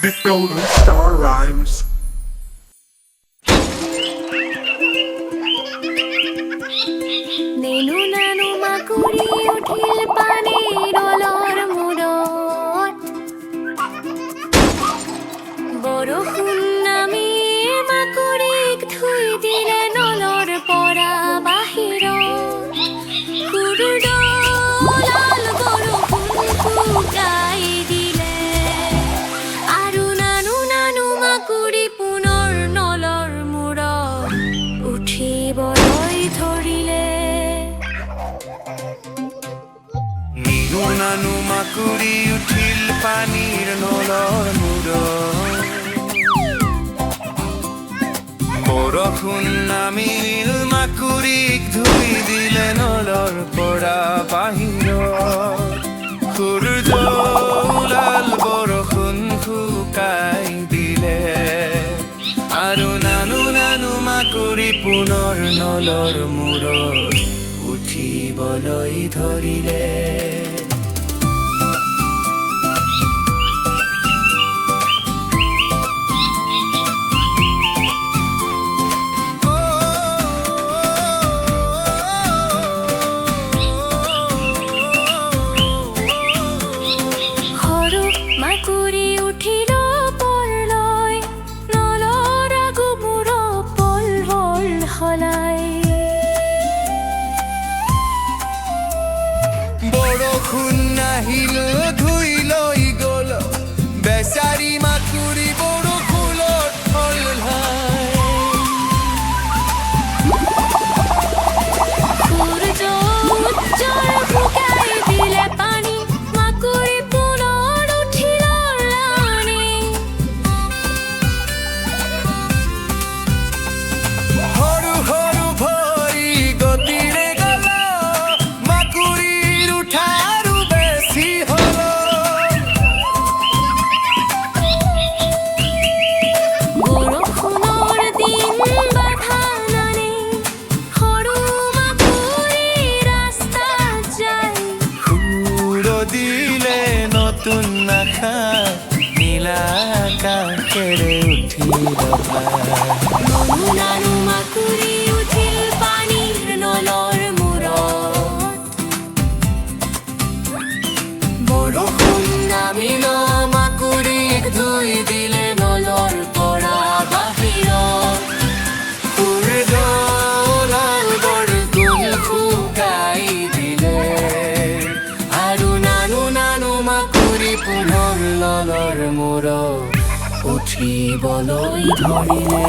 Big Golden Star Rhymes. Nano নানু মাকুড়ি উঠিল পানিৰ অলৰ মুৰত বৰষুণ নামি মাকুড়িক ধুই দিলে নলৰ পৰা বাহিৰত কুৰুডলাল বৰষুণ শুকাই দিলে আৰু নানু নানু মাকুড়ি পুনৰ নলৰ মূৰত উঠিবলৈ ধৰিলে নিনু নানু মাকুড়ি উঠিল পানীৰ নলৰ মূৰত বৰষুণ নামিল মাকুড়িক ধুই দিলে নলৰ পৰা বাহিৰত সূৰ্য ওলাল বৰষুণ শুকাই দিলে আৰু নানু নানু মাকুড়ি পুনৰ নলৰ মূৰত উঠিবলৈ ধৰিলে সৰু মাকুড়ি উঠিল পৰলৈ নলৰ আগমূৰ পল পল সলাই বৰষুণ নাহিল ধুই লৈ গ'ল বেচাৰী মাকুড়ি বৰষুণত হলহাই সূৰ্য উজ্জ্বল শুকাই দিলে পানী মাকুড়ি পুনৰ উঠিল ৰাণী সৰু সৰু ভৰি গতিৰে গ'ল মাকুড়িৰ উঠা আৰু বেছি হ'ল বৰষুণৰ দিন বাধা নানে সৰু মাকুড়ি ৰাস্তাত যায় সুৰ দিলে নতুন আশা নীলা আকাশেৰে উঠিল নানু নানু মাকুড়ি উঠিল পানীৰ নলৰ মূৰত বৰষুণ নামিল মাকুড়িক ধুই দিলে নলৰ পৰা বাহিৰত সূৰ্য ওলাল বৰষুণ শুকাই দিলে আৰু নানু নানু মাকুড়ি পুনৰ নলৰ মূৰত উঠিবলৈ ধৰিলে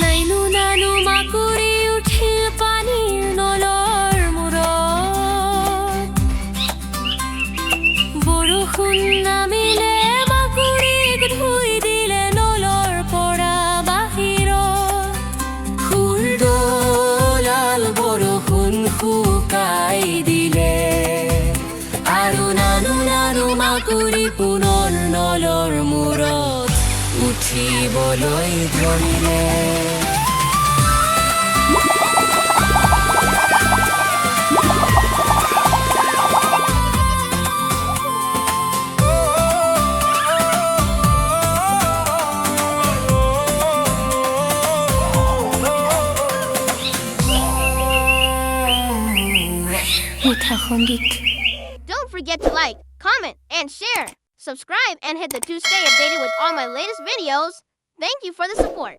নাইনু নানু মাকুড়ি উঠিল পানীৰ নলৰ মূৰত বৰষুণ নামিলে মাকুড়িক ধুই দিলে নলৰ পৰা বাহিৰত সূৰ্য ওলাল বৰষুণ শুকাই দিলে আৰু নানু নানু মাকুড়ি পুনৰ নলৰ মূৰত উঠিবলৈ ধৰিলে মিঠা সংগীত Don't forget to like, comment, and share. Subscribe and hit the to stay updated with all my latest videos. Thank you for the support.